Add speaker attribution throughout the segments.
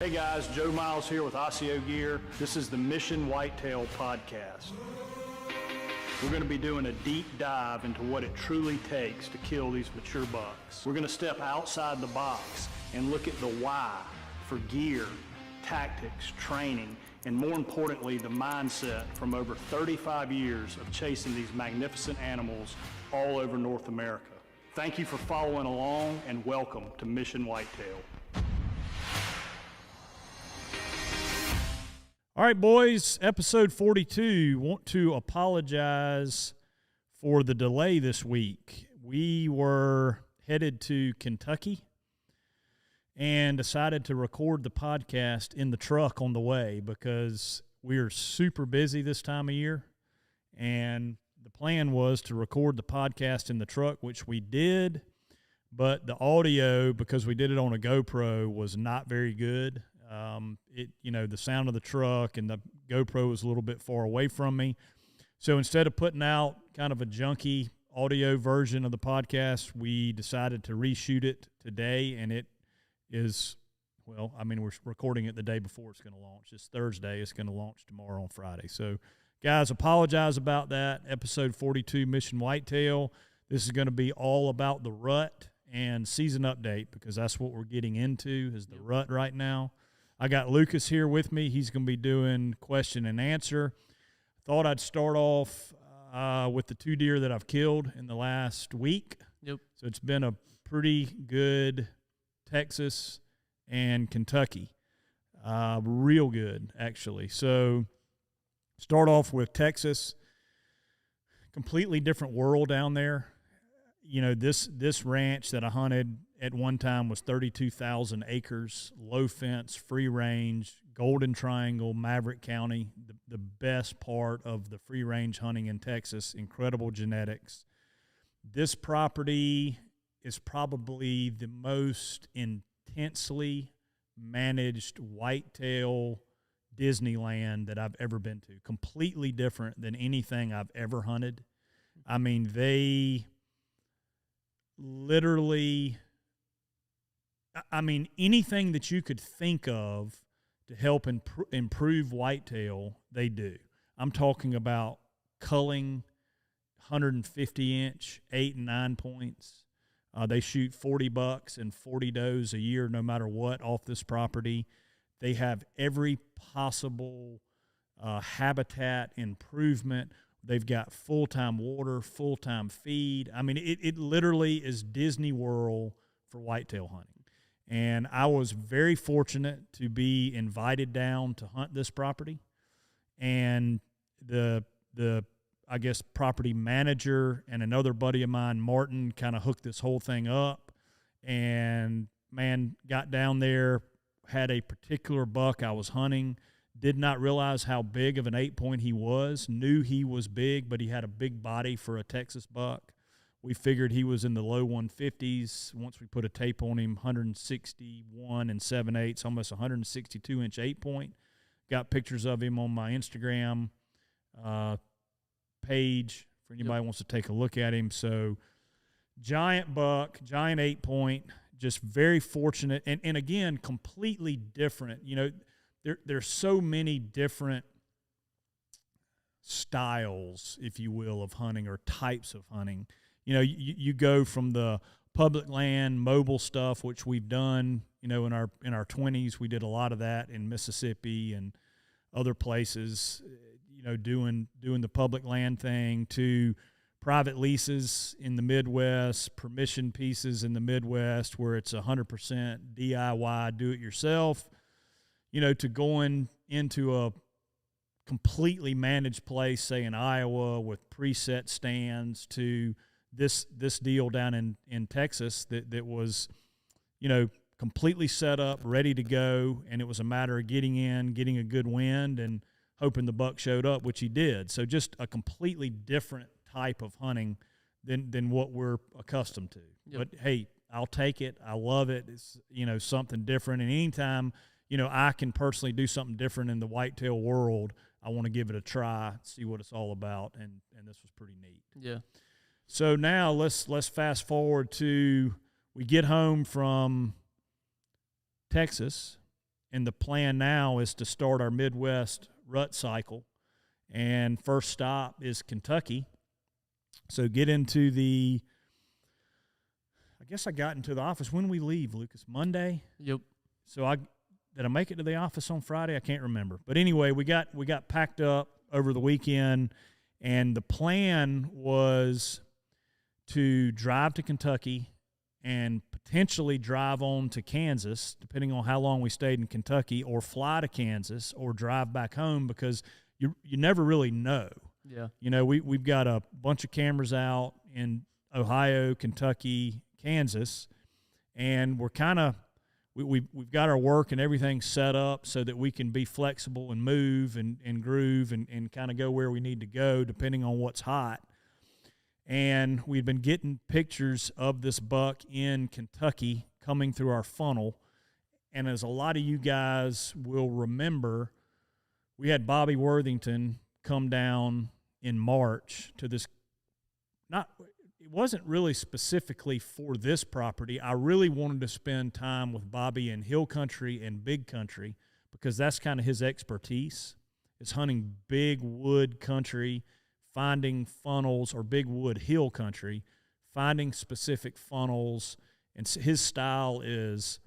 Speaker 1: Hey guys, Joe Miles here with Osseo Gear. This is the Mission Whitetail podcast. We're going to be doing a deep dive into what it truly takes to kill these mature bucks. We're going to step outside the box and look at the why for gear, tactics, training, and more importantly, the mindset from over 35 years of chasing these magnificent animals all over North America. Thank you for following along and welcome to Mission Whitetail.
Speaker 2: All right, boys, episode 42. Want to apologize for the delay this week. We were headed to Kentucky and decided to record the podcast in the truck on the way because we are super busy this time of year. And the plan was to record the podcast in the truck, which we did, but the audio, because we did it on a GoPro, was not very good. The sound of the truck and the GoPro was a little bit far away from me. So instead of putting out kind of a junky audio version of the podcast, we decided to reshoot it today. And it is, we're recording it the day before it's going to launch. It's Thursday. It's going to launch tomorrow on Friday. So guys, apologize about that. Episode 42, Mission Whitetail. This is going to be all about the rut and season update because that's what we're getting into is the rut right now. I got Lucas here with me. He's going to be doing question and answer. Thought I'd start off with the two deer that I've killed in the last week.
Speaker 3: Yep.
Speaker 2: So it's been a pretty good Texas and Kentucky. Real good, actually. So start off with Texas. Completely different world down there. You know, this ranch that I hunted at one time was 32,000 acres, low fence, free range, Golden Triangle, Maverick County, the best part of the free range hunting in Texas, incredible genetics. This property is probably the most intensely managed whitetail Disneyland that I've ever been to. Completely different than anything I've ever hunted. I mean, they literally, anything that you could think of to help improve whitetail, they do. I'm talking about culling 150-inch, 8 and 9 points. They shoot 40 bucks and 40 does a year no matter what off this property. They have every possible habitat improvement. They've got full-time water, full-time feed. I mean, it literally is Disney World for whitetail hunting. And I was very fortunate to be invited down to hunt this property. And the property manager and another buddy of mine, Martin, kind of hooked this whole thing up. And, man, got down there, had a particular buck I was hunting. Did not realize how big of an 8-point he was. Knew he was big, but he had a big body for a Texas buck. We figured he was in the low 150s. Once we put a tape on him, 161 and 7/8, almost 162-inch 8-point. Got pictures of him on my Instagram page for anybody who wants to take a look at him. So giant buck, giant 8-point, just very fortunate. And again, completely different. You know, there's so many different styles, if you will, of hunting or types of hunting. You know, you go from the public land, mobile stuff, which we've done, you know, in our 20s. We did a lot of that in Mississippi and other places, you know, doing the public land thing, to private leases in the Midwest, permission pieces in the Midwest where it's 100% DIY, do-it-yourself, you know, to going into a completely managed place, say in Iowa with preset stands, to this deal down in Texas that was, you know, completely set up, ready to go, and it was a matter of getting in, getting a good wind, and hoping the buck showed up, which he did. So just a completely different type of hunting than what we're accustomed to. Yep. But, hey, I'll take it. I love it. It's, you know, something different. And anytime, you know, I can personally do something different in the whitetail world, I want to give it a try, see what it's all about, and this was pretty neat.
Speaker 3: Yeah.
Speaker 2: So now let's fast forward to, we get home from Texas, and the plan now is to start our Midwest rut cycle. And first stop is Kentucky. So get into the – I guess I got into the office. When we leave, Lucas? Monday?
Speaker 3: Yep.
Speaker 2: So did I make it to the office on Friday? I can't remember. But anyway, we got packed up over the weekend, and the plan was to drive to Kentucky and potentially drive on to Kansas, depending on how long we stayed in Kentucky, or fly to Kansas or drive back home, because you never really know.
Speaker 3: Yeah.
Speaker 2: You know, we've got a bunch of cameras out in Ohio, Kentucky, Kansas, and we're kind of we've got our work and everything set up so that we can be flexible and move and groove and kind of go where we need to go depending on what's hot. And we've been getting pictures of this buck in Kentucky coming through our funnel. And as a lot of you guys will remember, we had Bobby Worthington come down in March to this. It wasn't really specifically for this property. I really wanted to spend time with Bobby in hill country and big country because that's kind of his expertise. It's hunting big wood country, finding funnels, or big wood hill country, finding specific funnels. And his style is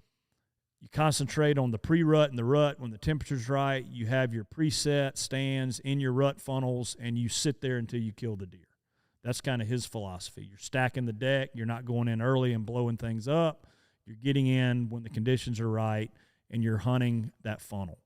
Speaker 2: you concentrate on the pre-rut and the rut. When the temperature's right, you have your preset stands in your rut funnels, and you sit there until you kill the deer. That's kind of his philosophy. You're stacking the deck. You're not going in early and blowing things up. You're getting in when the conditions are right, and you're hunting that funnel.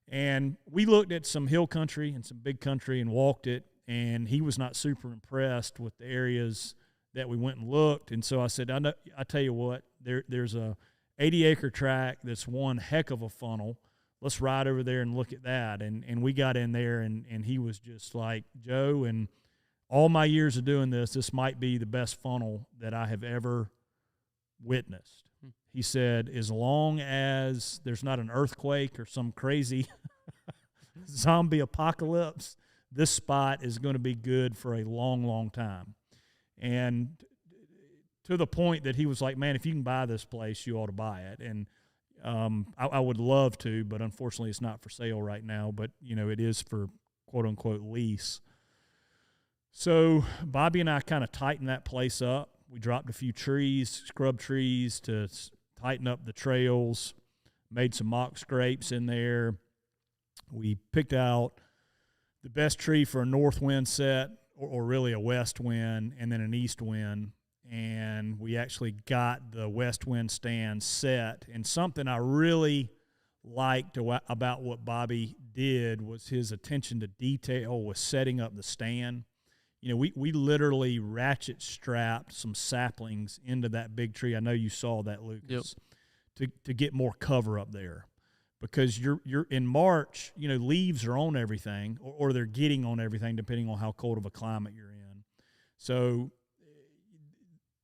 Speaker 2: And we looked at some hill country and some big country and walked it, and he was not super impressed with the areas that we went and looked. And so I said, I tell you what, there's a 80-acre tract that's one heck of a funnel. Let's ride over there and look at that. And we got in there, and he was just like, Joe, and all my years of doing this might be the best funnel that I have ever witnessed. He said, as long as there's not an earthquake or some crazy zombie apocalypse, this spot is going to be good for a long, long time. And to the point that he was like, man, if you can buy this place, you ought to buy it. And I would love to, but unfortunately it's not for sale right now. But, you know, it is for quote-unquote lease. So Bobby and I kind of tightened that place up. We dropped a few trees, scrub trees to tighten up the trails, made some mock scrapes in there. We picked out the best tree for a north wind set, or really a west wind, and then an east wind. And we actually got the west wind stand set. And something I really liked about what Bobby did was his attention to detail with setting up the stand. You know, we literally ratchet strapped some saplings into that big tree. I know you saw that, Lucas, to get more cover up there, because you're in March. You know, leaves are on everything, or they're getting on everything, depending on how cold of a climate you're in. So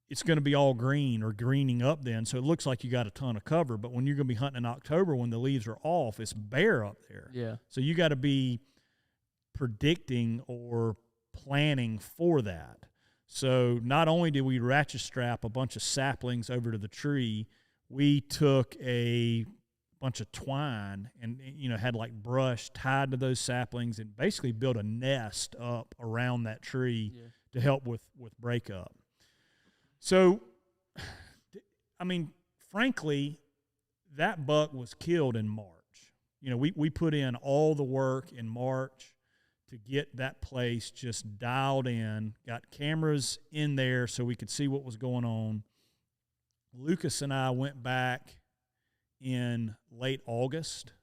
Speaker 2: it's going to be all green or greening up then. So it looks like you got a ton of cover. But when you're going to be hunting in October, when the leaves are off, it's bare up there.
Speaker 3: Yeah.
Speaker 2: So you got to be predicting or planning for that. So not only did we ratchet strap a bunch of saplings over to the tree, we took a bunch of twine and, you know, had like brush tied to those saplings and basically built a nest up around that tree to help with breakup. So, I mean, frankly, that buck was killed in March. You know, we put in all the work in March to get that place just dialed in, got cameras in there so we could see what was going on. Lucas and I went back in late August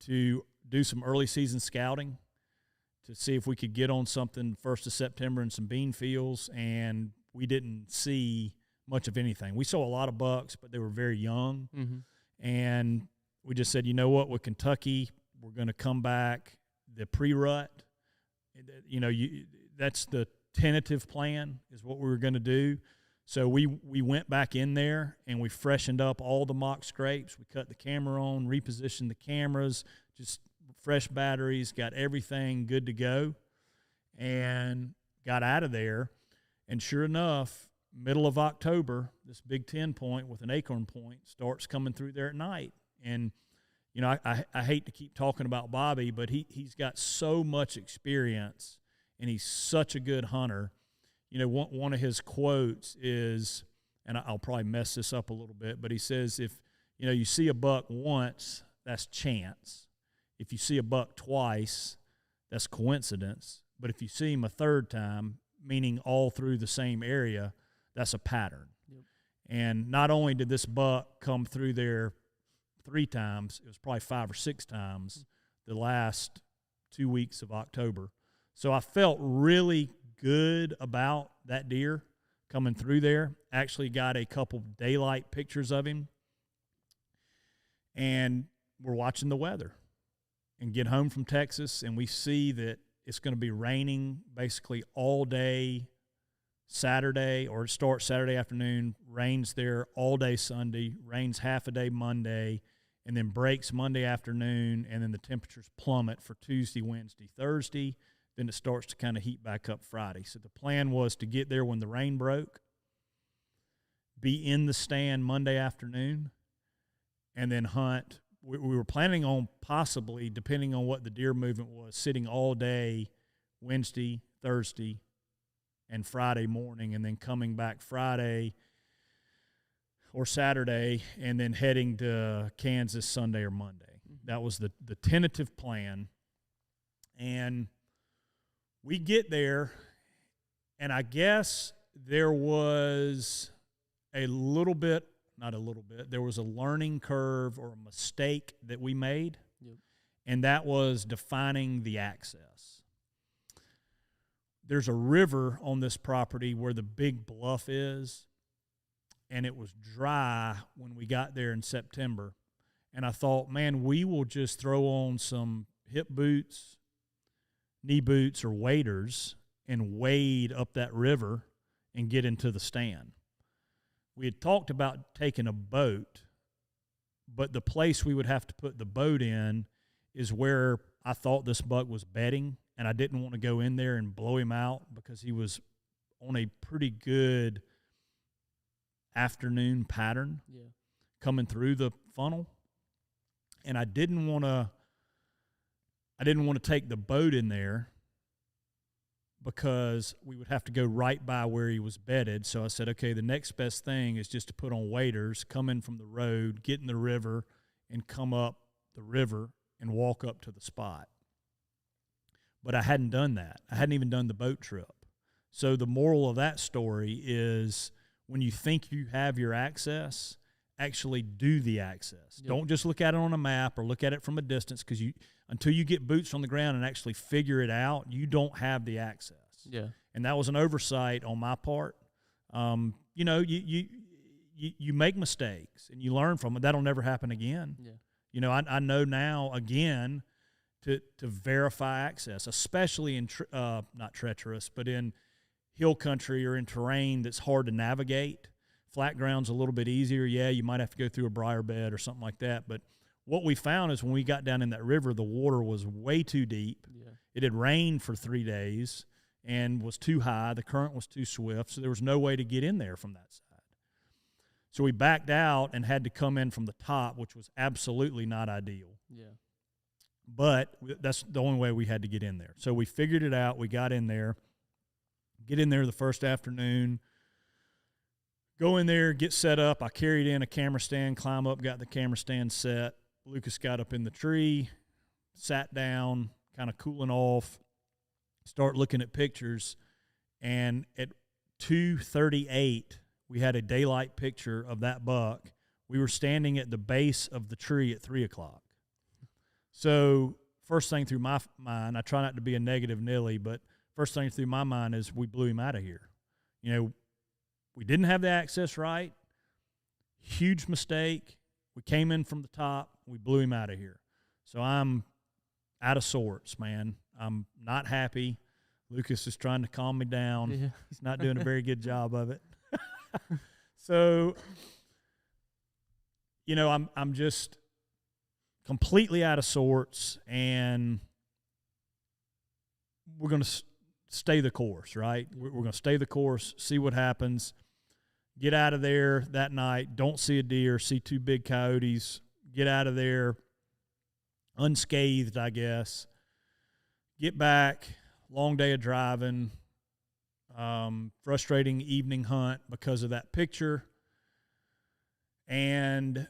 Speaker 2: to do some early season scouting to see if we could get on something 1st of September in some bean fields, and we didn't see much of anything. We saw a lot of bucks, but they were very young. Mm-hmm. And we just said, you know what, with Kentucky, we're going to come back the pre-rut. You know, that's the tentative plan is what we were going to do. So we went back in there and we freshened up all the mock scrapes. We cut the camera on, repositioned the cameras, just fresh batteries, got everything good to go, and got out of there. And sure enough, middle of October, this big 10 point with an acorn point starts coming through there at night. And, you know, I hate to keep talking about Bobby, but he's got so much experience, and he's such a good hunter. You know, one of his quotes is, and I'll probably mess this up a little bit, but he says, if, you know, you see a buck once, that's chance. If you see a buck twice, that's coincidence. But if you see him a third time, meaning all through the same area, that's a pattern. Yep. And not only did this buck come through there 3 times, it was probably 5 or 6 times the last 2 weeks of October. So I felt really good about that deer coming through there. Actually got a couple daylight pictures of him. And we're watching the weather and get home from Texas, and we see that it's going to be raining basically all day Saturday, or it starts Saturday afternoon, rains there all day Sunday, rains half a day Monday, and then breaks Monday afternoon, and then the temperatures plummet for Tuesday, Wednesday, Thursday. Then it starts to kind of heat back up Friday. So the plan was to get there when the rain broke, be in the stand Monday afternoon, and then hunt. We were planning on possibly, depending on what the deer movement was, sitting all day Wednesday, Thursday, and Friday morning, and then coming back Friday or Saturday, and then heading to Kansas Sunday or Monday. That was the tentative plan. And we get there, and I guess there was a little bit, not a little bit, there was a learning curve or a mistake that we made, and that was defining the access. There's a river on this property where the big bluff is, and it was dry when we got there in September. And I thought, man, we will just throw on some hip boots, knee boots, or waders and wade up that river and get into the stand. We had talked about taking a boat, but the place we would have to put the boat in is where I thought this buck was bedding, and I didn't want to go in there and blow him out because he was on a pretty good afternoon pattern coming through the funnel. And I didn't want to take the boat in there because we would have to go right by where he was bedded. So I said, okay, the next best thing is just to put on waders, come in from the road, get in the river, and come up the river and walk up to the spot. But I hadn't done that. I hadn't even done the boat trip. So the moral of that story is, when you think you have your access, actually do the access. Yep. Don't just look at it on a map or look at it from a distance, because until you get boots on the ground and actually figure it out, you don't have the access. Yeah. And that was an oversight on my part. You know, you make mistakes and you learn from it. That'll never happen again. Yeah. You know, I know now again to verify access, especially in not treacherous, but in hill country or in terrain that's hard to navigate. Flat ground's a little bit easier. Yeah, you might have to go through a briar bed or something like that. But what we found is when we got down in that river, the water was way too deep. Yeah. It had rained for 3 days and was too high. The current was too swift, so there was no way to get in there from that side. So we backed out and had to come in from the top, which was absolutely not ideal. Yeah. But that's the only way we had to get in there. So we figured it out. We got in there. Get in there the first afternoon. Go in there, get set up. I carried in a camera stand, climb up, got the camera stand set. Lucas got up in the tree, sat down, kind of cooling off, start looking at pictures. And at 2:38, we had a daylight picture of that buck. We were standing at the base of the tree at 3 o'clock. So first thing through my mind, I try not to be a negative Nelly, but first thing through my mind is we blew him out of here. You know, we didn't have the access right. Huge mistake. We came in from the top. We blew him out of here. So I'm out of sorts, man. I'm not happy. Lucas is trying to calm me down. Yeah. He's not doing a very good job of it. So, you know, I'm just completely out of sorts, and we're going to stay the course, right? We're going to stay the course, see what happens, get out of there that night, don't see a deer, see 2 big coyotes, get out of there, unscathed, I guess. Get back, long day of driving, frustrating evening hunt because of that picture, and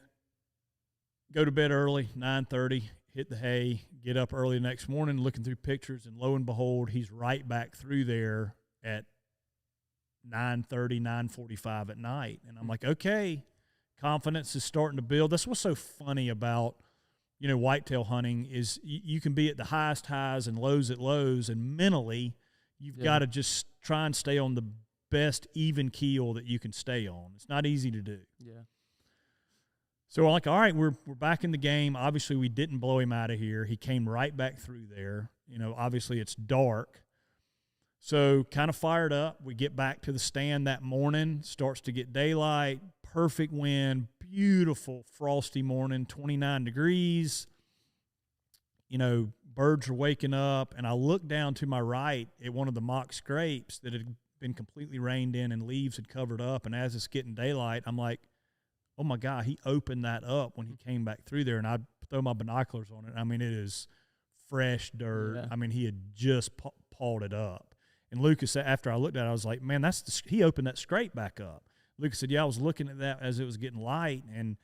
Speaker 2: go to bed early, 9:30, hit the hay, get up early the next morning, looking through pictures, and lo and behold, he's right back through there at 9:30, 9:45 at night. And I'm like, okay, confidence is starting to build. That's what's so funny about, whitetail hunting is you can be at the highest highs and lows at lows, and mentally you've got to just try and stay on the best even keel that you can stay on. It's not easy to do.
Speaker 3: Yeah.
Speaker 2: So we're like, all right, we're back in the game. Obviously, we didn't blow him out of here. He came right back through there. Obviously it's dark. So kind of fired up. We get back to the stand that morning, starts to get daylight, perfect wind, beautiful frosty morning, 29 degrees. Birds are waking up, and I look down to my right at one of the mock scrapes that had been completely rained in and leaves had covered up. And as it's getting daylight, I'm like, oh my God, he opened that up when he came back through there, and I throw my binoculars on it. I mean, it is fresh dirt.
Speaker 3: Yeah.
Speaker 2: I mean, he had just pawed it up. And Lucas, after I looked at it, I was like, man, he opened that scrape back up. Lucas said, yeah, I was looking at that as it was getting light. And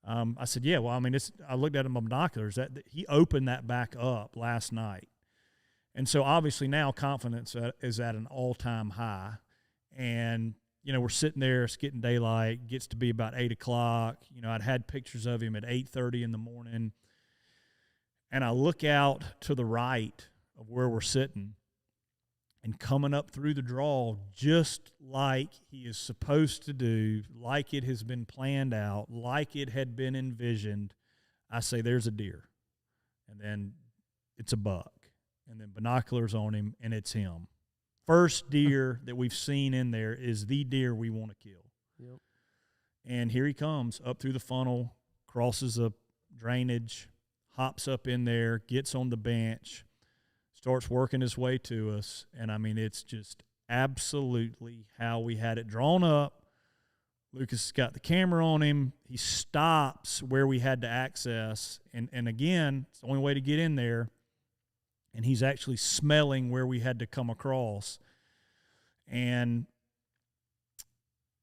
Speaker 2: I said, yeah, well, I mean, I looked at my binoculars. That he opened that back up last night. And so obviously now confidence is at an all-time high. And, we're sitting there, it's getting daylight, gets to be about 8 o'clock. I'd had pictures of him at 8:30 in the morning. And I look out to the right of where we're sitting, and coming up through the draw just like he is supposed to do, like it has been planned out, like it had been envisioned, I say, there's a deer. And then it's a buck. And then binoculars on him, and it's him. First deer that we've seen in there is the deer we want to kill.
Speaker 3: Yep.
Speaker 2: And here he comes up through the funnel, crosses a drainage, hops up in there, gets on the bench, starts working his way to us. And, I mean, it's just absolutely how we had it drawn up. Lucas has got the camera on him. He stops where we had to access. And again, it's the only way to get in there. And he's actually smelling where we had to come across. And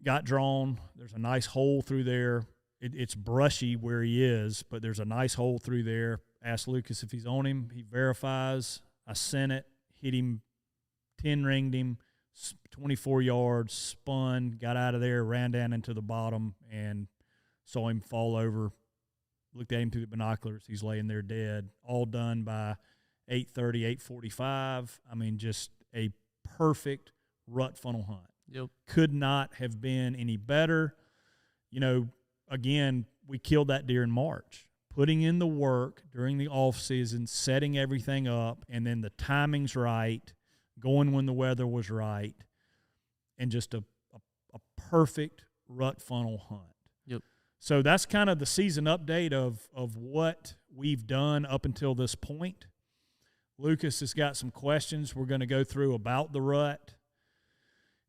Speaker 2: got drawn. There's a nice hole through there. It's brushy where he is, but there's a nice hole through there. Asked Lucas if he's on him. He verifies. I sent it, hit him, 10-ringed him, 24 yards, spun, got out of there, ran down into the bottom, and saw him fall over. Looked at him through the binoculars. He's laying there dead. All done by 8:30, 8:45. I mean, just a perfect rut funnel hunt.
Speaker 3: Yep.
Speaker 2: Could not have been any better. Again, we killed that deer in March. Putting in the work during the off season, setting everything up, and then the timing's right, going when the weather was right, and just a perfect rut funnel hunt.
Speaker 3: Yep.
Speaker 2: So that's kind of the season update of what we've done up until this point. Lucas has got some questions we're going to go through about the rut,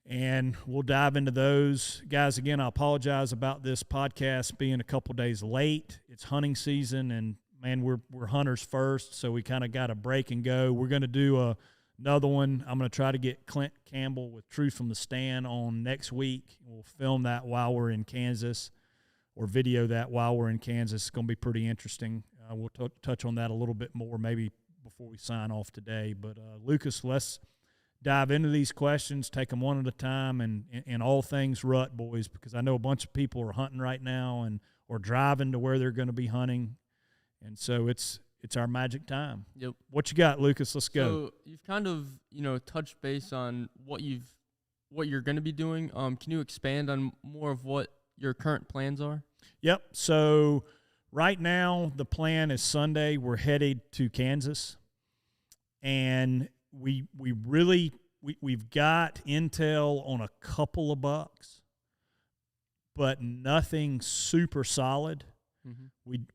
Speaker 2: and we'll dive into those. Guys, again, I apologize about this podcast being a couple days late. It's hunting season, and, man, we're hunters first, so we kind of got to break and go. We're going to do another one. I'm going to try to get Clint Campbell with Truth from the Stand on next week. We'll film that while we're in Kansas, or video that while we're in Kansas. It's going to be pretty interesting. We'll touch on that a little bit more maybe before we sign off today. But, Lucas, let's dive into these questions, take them one at a time, and all things rut, boys, because I know a bunch of people are hunting right now or driving to where they're going to be hunting. And so it's our magic time.
Speaker 3: Yep.
Speaker 2: What you got, Lucas? Let's go.
Speaker 3: So you've kind of, touched base on what you're going to be doing. Can you expand on more of what your current plans are? Yep.
Speaker 2: So right now the plan is Sunday. We're headed to Kansas, and we've got intel on a couple of bucks, but nothing super solid. Mm-hmm.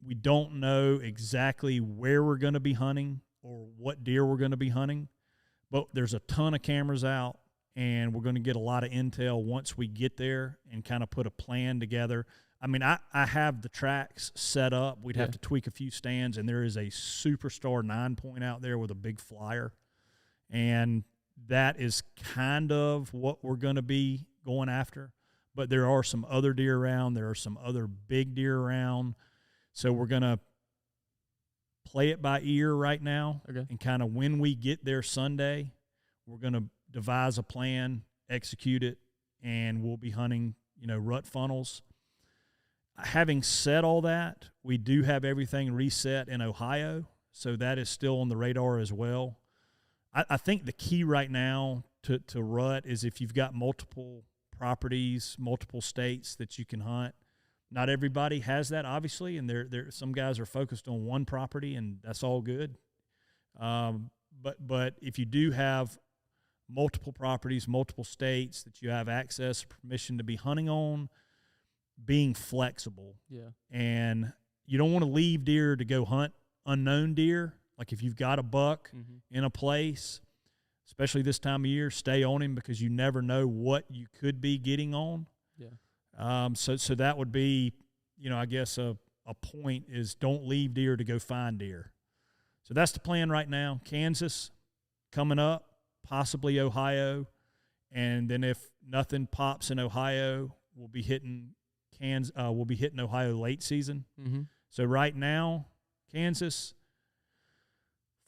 Speaker 2: We don't know exactly where we're going to be hunting or what deer we're going to be hunting, but there's a ton of cameras out, and we're going to get a lot of intel once we get there and kind of put a plan together. I mean, I have the tracks set up. We'd have to tweak a few stands, and there is a superstar 9-point out there with a big flyer. And that is kind of what we're going to be going after. But there are some other deer around. There are some other big deer around. So we're going to play it by ear right now.
Speaker 3: Okay.
Speaker 2: And kind of when we get there Sunday, we're going to devise a plan, execute it, and we'll be hunting, rut funnels. Having said all that, we do have everything reset in Ohio, so that is still on the radar as well. I think the key right now to rut is if you've got multiple properties, multiple states that you can hunt. Not everybody has that, obviously, and there some guys are focused on one property, and that's all good. But if you do have multiple properties, multiple states that you have access, permission to be hunting on, being flexible.
Speaker 3: Yeah.
Speaker 2: And you don't want to leave deer to go hunt unknown deer. Like if you've got a buck in a place, especially this time of year, stay on him because you never know what you could be getting on.
Speaker 3: Yeah.
Speaker 2: So that would be, I guess a point is don't leave deer to go find deer. So that's the plan right now. Kansas coming up, possibly Ohio. And then if nothing pops in Ohio, we'll be hitting Ohio late season.
Speaker 3: Mm-hmm.
Speaker 2: So right now, Kansas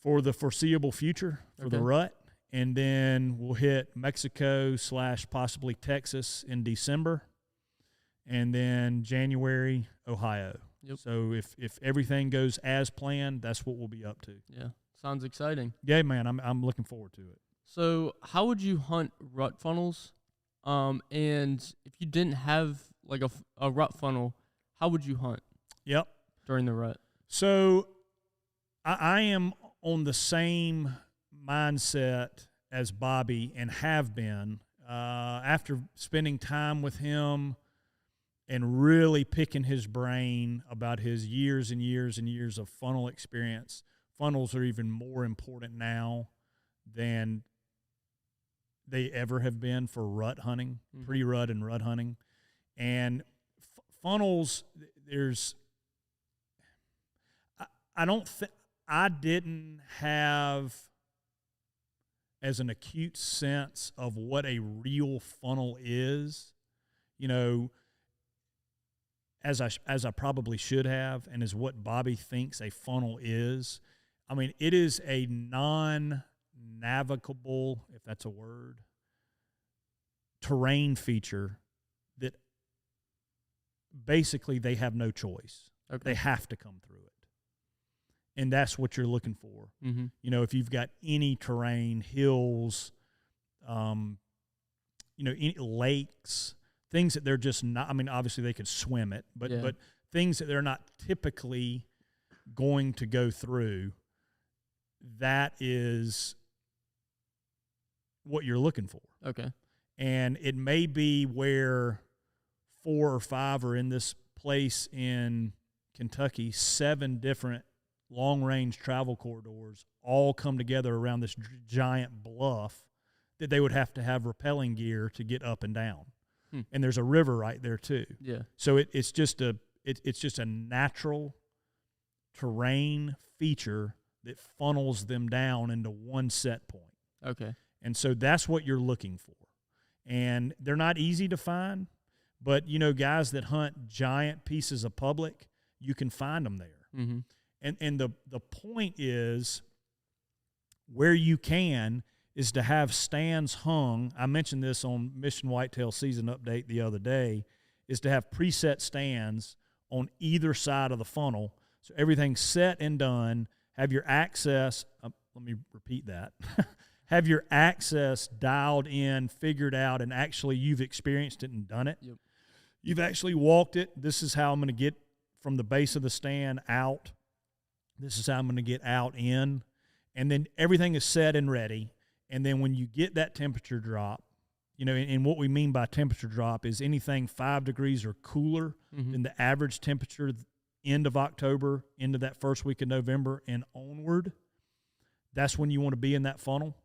Speaker 2: for the foreseeable future for the rut, and then we'll hit Mexico / possibly Texas in December, and then January Ohio.
Speaker 3: Yep.
Speaker 2: So if everything goes as planned, that's what we'll be up to.
Speaker 3: Yeah, sounds exciting.
Speaker 2: Yeah, man, I'm looking forward to it.
Speaker 3: So how would you hunt rut funnels? And if you didn't have like a rut funnel, how would you hunt?
Speaker 2: Yep.
Speaker 3: During the rut?
Speaker 2: So I am on the same mindset as Bobby and have been after spending time with him and really picking his brain about his years and years and years of funnel experience. Funnels are even more important now than they ever have been for rut hunting, pre-rut and rut hunting. And funnels, I didn't have as an acute sense of what a real funnel is, as I probably should have, and as what Bobby thinks a funnel is. I mean, it is a non-navigable, if that's a word, terrain feature that basically they have no choice.
Speaker 3: Okay.
Speaker 2: They have to come through it. And that's what you're looking for.
Speaker 3: Mm-hmm.
Speaker 2: If you've got any terrain, hills, any lakes, things that they're just not, I mean, obviously they could swim it, but things that they're not typically going to go through, that is what you're looking for.
Speaker 3: Okay.
Speaker 2: And it may be where 4 or 5 are in this place in Kentucky, 7 different long-range travel corridors all come together around this giant bluff that they would have to have rappelling gear to get up and down. And there's a river right there too.
Speaker 3: Yeah.
Speaker 2: So it's just a natural terrain feature that funnels them down into one set point.
Speaker 3: Okay.
Speaker 2: And so that's what you're looking for. And they're not easy to find, but guys that hunt giant pieces of public, you can find them there.
Speaker 3: Mm-hmm.
Speaker 2: And the point is, where you can, is to have stands hung. I mentioned this on Mission Whitetail season update the other day, is to have preset stands on either side of the funnel. So everything's set and done. Have your access, let me repeat that. Have your access dialed in, figured out, and actually you've experienced it and done it.
Speaker 3: Yep.
Speaker 2: You've actually walked it. This is how I'm going to get from the base of the stand out. This is how I'm going to get out in. And then everything is set and ready. And then when you get that temperature drop, and what we mean by temperature drop is anything 5 degrees or cooler than the average temperature end of October, into that first week of November and onward, that's when you want to be in that funnel.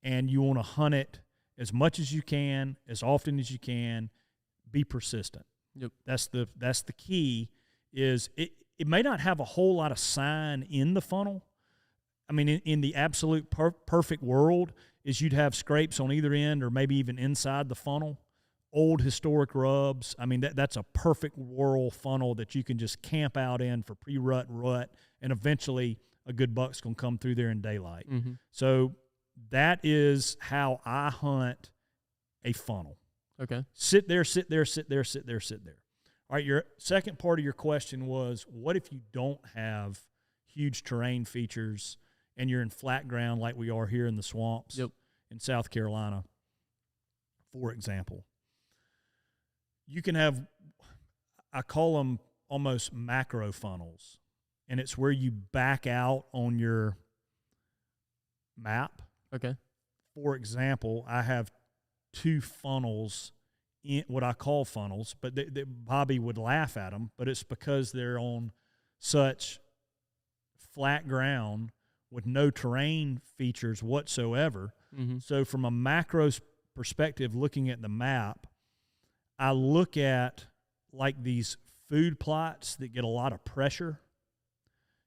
Speaker 2: And you want to hunt it as much as you can, as often as you can, be persistent.
Speaker 3: Yep.
Speaker 2: That's the key. Is it may not have a whole lot of sign in the funnel. I mean, in the absolute perfect world, is you'd have scrapes on either end or maybe even inside the funnel, old historic rubs. I mean, that's a perfect world funnel that you can just camp out in for pre-rut, rut, and eventually a good buck's going to come through there in daylight.
Speaker 3: Mm-hmm.
Speaker 2: So that is how I hunt a funnel.
Speaker 3: Okay.
Speaker 2: Sit there, sit there, sit there, sit there, sit there. All right, your second part of your question was, what if you don't have huge terrain features and you're in flat ground like we are here in the swamps in South Carolina, for example? You can have, I call them almost macro funnels, and it's where you back out on your map.
Speaker 3: Okay.
Speaker 2: For example, I have 2 funnels, in what I call funnels, but Bobby would laugh at them, but it's because they're on such flat ground with no terrain features whatsoever.
Speaker 3: Mm-hmm.
Speaker 2: So from a macro perspective, looking at the map, I look at like these food plots that get a lot of pressure.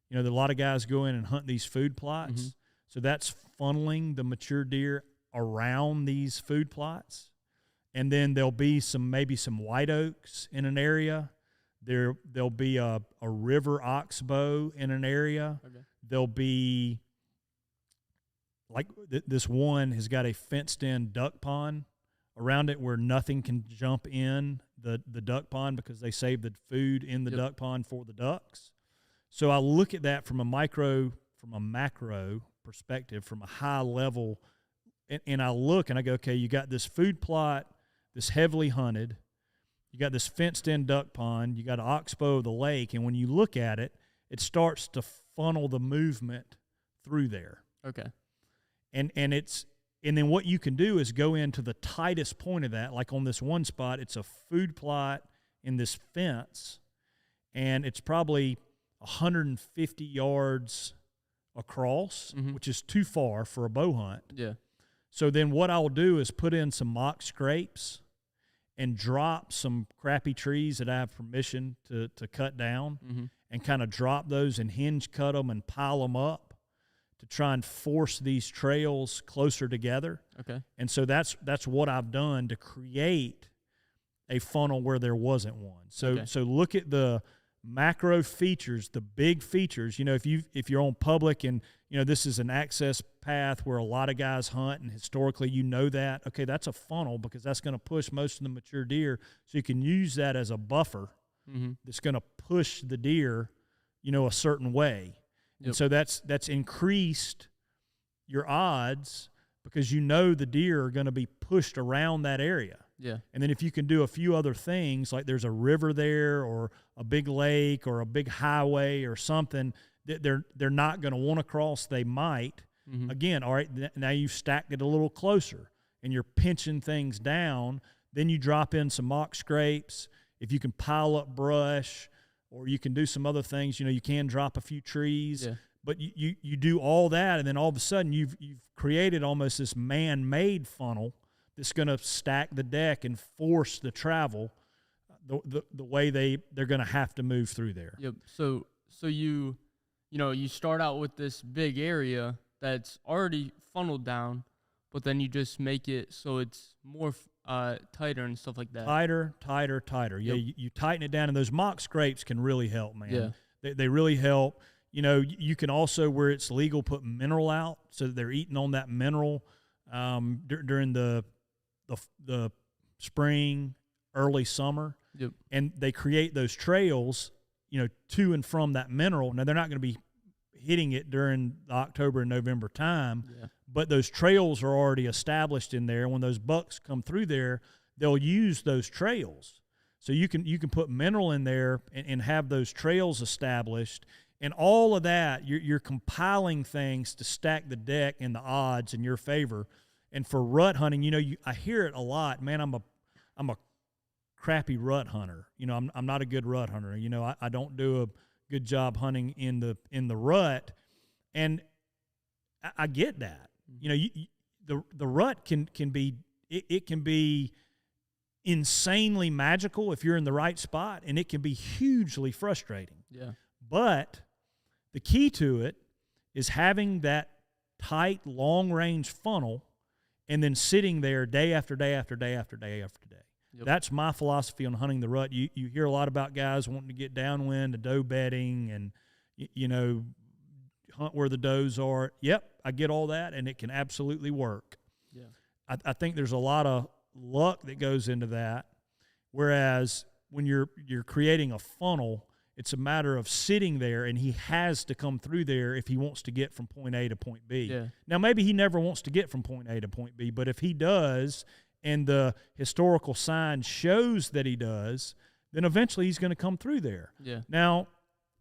Speaker 2: You know, a lot of guys go in and hunt these food plots.
Speaker 3: Mm-hmm.
Speaker 2: So that's funneling the mature deer around these food plots. And then there'll be maybe some white oaks in an area. There'll be a river oxbow in an area.
Speaker 3: Okay.
Speaker 2: There'll be, like this one has got a fenced-in duck pond around it where nothing can jump in the duck pond because they save the food in the duck pond for the ducks. So I look at that from a macro perspective, from a high level, and I look and I go, okay, you got this food plot, this heavily hunted, you got this fenced-in duck pond, you got an oxbow of the lake, and when you look at it, it starts to funnel the movement through there.
Speaker 3: Okay.
Speaker 2: And then what you can do is go into the tightest point of that, like on this one spot, it's a food plot in this fence, and it's probably 150 yards across, which is too far for a bow hunt.
Speaker 3: Yeah.
Speaker 2: So then what I'll do is put in some mock scrapes and drop some crappy trees that I have permission to cut down, and kind of drop those and hinge cut them and pile them up to try and force these trails closer together.
Speaker 3: Okay.
Speaker 2: And so that's what I've done to create a funnel where there wasn't one. So so look at the macro features, the big features. You know, if you're on public and you know this is an access path where a lot of guys hunt, and historically you know that, okay, that's a funnel because that's going to push most of the mature deer. So you can use that as a buffer that's going to push the deer, you know, a certain way. And so that's increased your odds because you know the deer are going to be pushed around that area.
Speaker 3: Yeah.
Speaker 2: And then if you can do a few other things, like there's a river there or a big lake or a big highway or something that they're not going to want to cross, they might. Again, all right, now you've stacked it a little closer and you're pinching things down. Then you drop in some mock scrapes. If you can pile up brush, or you can do some other things, you know, you can drop a few trees. Yeah. But you do all that, and then all of a sudden you've created almost this man-made funnel that's going to stack the deck and force the travel the way they're going to have to move through there.
Speaker 3: Yep. So you start out with this big area that's already funneled down, but then you just make it so it's more tighter and stuff like that. Tighter. Yeah, you tighten it down, and those mock scrapes can really help, man. Yeah. They really help. You know, you can also, where it's legal, put mineral out so that they're eating on that mineral during the spring, early summer. Yep.
Speaker 2: And they create those trails, you know, to and from that mineral. Now, they're not going to be hitting it during the October and November time, but those trails are already established in there. When those bucks come through there, they'll use those trails. So you can put mineral in there and have those trails established. And all of that, you're compiling things to stack the deck and the odds in your favor. And for rut hunting, you know, I hear it a lot. Man, I'm a crappy rut hunter. You know, I'm not a good rut hunter. You know, I don't do a good job hunting in the rut, and I get that. You know, the rut can be insanely magical if you're in the right spot, and it can be hugely frustrating.
Speaker 3: Yeah.
Speaker 2: But the key to it is having that tight, long-range funnel and then sitting there day after day after day after day after day. Yep. That's my philosophy on hunting the rut. You hear a lot about guys wanting to get downwind to doe bedding and, hunt where the does are. Yep, I get all that, and it can absolutely work.
Speaker 3: Yeah.
Speaker 2: I think there's a lot of luck that goes into that, whereas when you're creating a funnel, it's a matter of sitting there, and he has to come through there if he wants to get from point A to point B.
Speaker 3: Yeah.
Speaker 2: Now, maybe he never wants to get from point A to point B, but if he does and the historical sign shows that he does, then eventually he's going to come through there.
Speaker 3: Yeah.
Speaker 2: Now,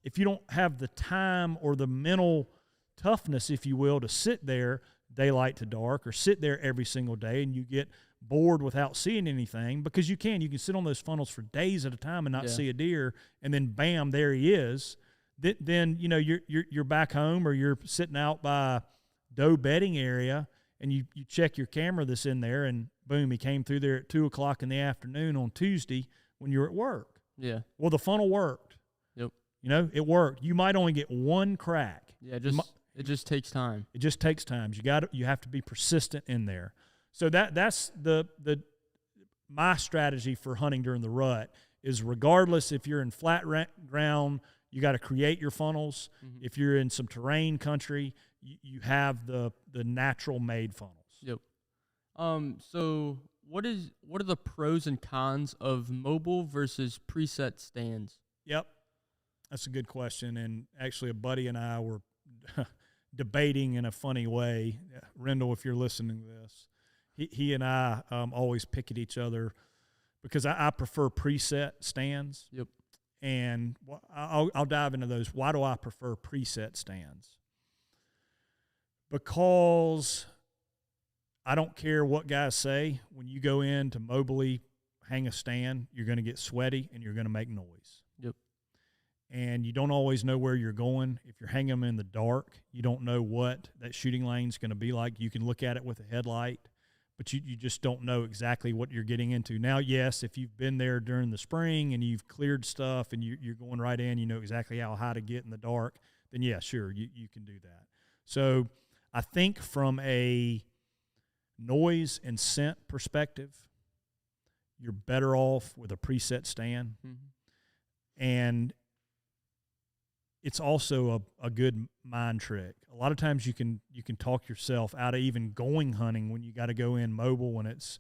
Speaker 2: if you don't have the time or the mental toughness, if you will, to sit there daylight to dark or sit there every single day and you get bored without seeing anything, because you can sit on those funnels for days at a time and not see a deer, and then bam, there he is. Then you're back home, or you're sitting out by a doe bedding area, and you check your camera that's in there, and boom, he came through there at 2:00 in the afternoon on Tuesday when you're at work.
Speaker 3: Yeah.
Speaker 2: Well, the funnel worked.
Speaker 3: Yep.
Speaker 2: It worked. You might only get one crack.
Speaker 3: Yeah. It just takes time.
Speaker 2: It just takes time. You have to be persistent in there. So that's my strategy for hunting during the rut is, regardless if you're in flat ground, you got to create your funnels. Mm-hmm. If you're in some terrain country, you have the natural made funnels.
Speaker 3: Yep. So what are the pros and cons of mobile versus preset stands? Yep.
Speaker 2: That's a good question. And actually, a buddy and I were debating in a funny way. Rendell, if you're listening to this, he and I always pick at each other because I prefer preset stands.
Speaker 3: Yep.
Speaker 2: And I'll dive into those. Why do I prefer preset stands? Because I don't care what guys say. When you go in to mobily hang a stand, you're going to get sweaty and you're going to make noise.
Speaker 3: Yep.
Speaker 2: And you don't always know where you're going. If you're hanging them in the dark, you don't know what that shooting lane's going to be like. You can look at it with a headlight, but you just don't know exactly what you're getting into. Now, yes, if you've been there during the spring and you've cleared stuff and you're going right in, you know exactly how high to get in the dark, then yeah, sure, you can do that. So I think from a noise and scent perspective, you're better off with a preset stand. Mm-hmm. And it's also a good mind trick. A lot of times you can talk yourself out of even going hunting when you got to go in mobile when it's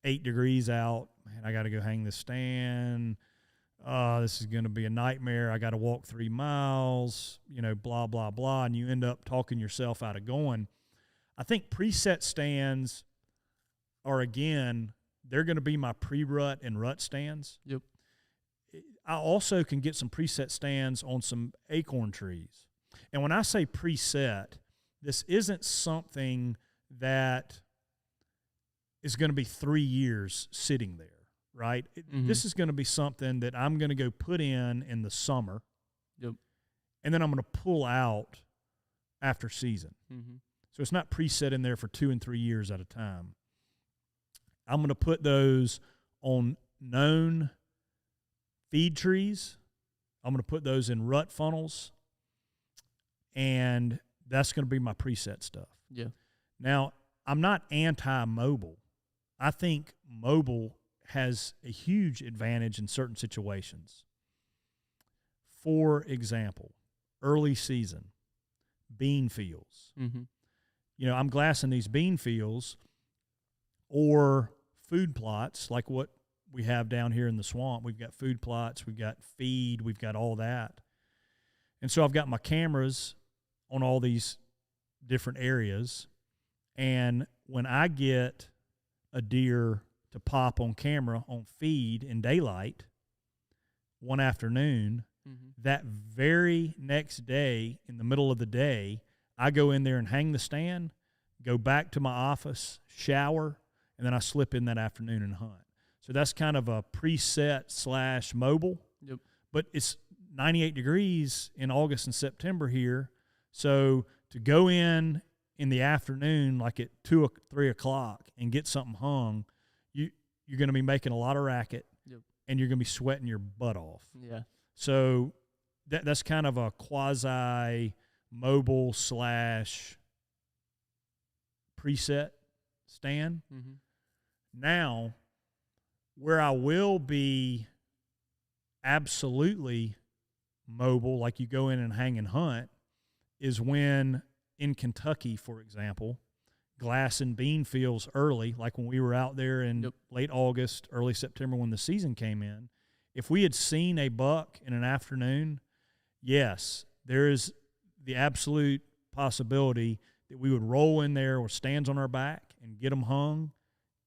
Speaker 2: 8 degrees out. Man, I got to go hang this stand. This is going to be a nightmare. I got to walk 3 miles, blah, blah, blah. And you end up talking yourself out of going. I think preset stands are, again, they're going to be my pre-rut and rut stands.
Speaker 3: Yep.
Speaker 2: I also can get some preset stands on some acorn trees. And when I say preset, this isn't something that is going to be 3 years sitting there, right? Mm-hmm. This is going to be something that I'm going to go put in the summer.
Speaker 3: Yep.
Speaker 2: And then I'm going to pull out after season. Mm-hmm. So it's not preset in there for 2 and 3 years at a time. I'm going to put those on known feed trees. I'm going to put those in rut funnels, and that's going to be my preset stuff.
Speaker 3: Yeah.
Speaker 2: Now, I'm not anti-mobile. I think mobile has a huge advantage in certain situations. For example, early season, bean fields. Mm-hmm. I'm glassing these bean fields or food plots like what we have down here in the swamp. We've got food plots, we've got feed, we've got all that. And so I've got my cameras on all these different areas. And when I get a deer to pop on camera on feed in daylight one afternoon, mm-hmm. that very next day, in the middle of the day, I go in there and hang the stand, go back to my office, shower, and then I slip in that afternoon and hunt. So that's kind of a preset / mobile. Yep. But it's 98 degrees in August and September here. So to go in the afternoon, like at 2 or 3 o'clock, and get something hung, you're going to be making a lot of racket,
Speaker 3: Yep.
Speaker 2: and you're going to be sweating your butt off.
Speaker 3: Yeah.
Speaker 2: So that's kind of a quasi mobile / preset stand.
Speaker 3: Mm-hmm.
Speaker 2: Now, where I will be absolutely mobile, like you go in and hang and hunt, is when in Kentucky, for example, glass and bean fields early, like when we were out there in late August, early September when the season came in. If we had seen a buck in an afternoon, yes, there is the absolute possibility that we would roll in there with stands on our back and get them hung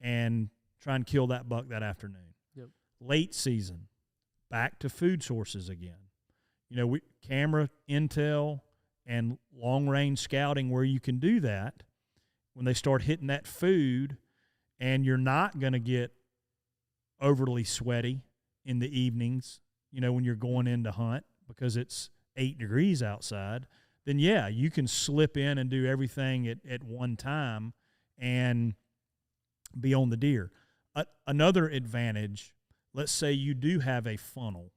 Speaker 2: and try and kill that buck that afternoon.
Speaker 3: Yep.
Speaker 2: Late season, back to food sources again. We camera intel and long-range scouting where you can do that. When they start hitting that food, and you're not going to get overly sweaty in the evenings, when you're going in to hunt because it's 8 degrees outside, then yeah, you can slip in and do everything at one time and be on the deer. Another advantage, let's say you do have a funnel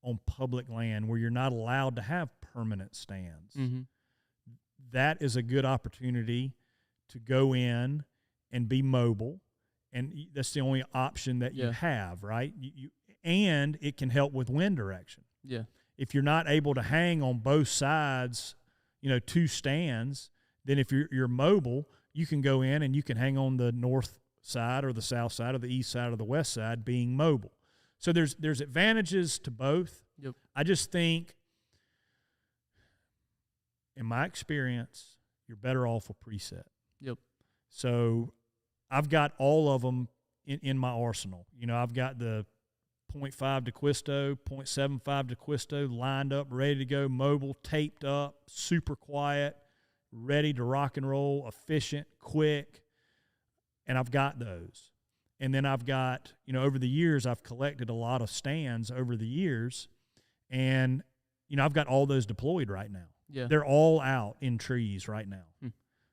Speaker 2: on public land where you're not allowed to have permanent stands.
Speaker 3: Mm-hmm.
Speaker 2: That is a good opportunity to go in and be mobile, and that's the only option that you have, right? And it can help with wind direction.
Speaker 3: Yeah.
Speaker 2: If you're not able to hang on both sides, 2 stands, then if you're mobile, you can go in and you can hang on the north side or the south side or the east side or the west side being mobile. So there's advantages to both.
Speaker 3: Yep.
Speaker 2: I just think, in my experience, you're better off with preset.
Speaker 3: Yep.
Speaker 2: So I've got all of them in my arsenal. I've got the 0.5 DeQuisto, 0.75 DeQuisto lined up, ready to go, mobile, taped up, super quiet, ready to rock and roll, efficient, quick, and I've got those. And then I've got, over the years, I've collected a lot of stands over the years, and, I've got all those deployed right now.
Speaker 3: Yeah.
Speaker 2: They're all out in trees right now.
Speaker 3: Hmm.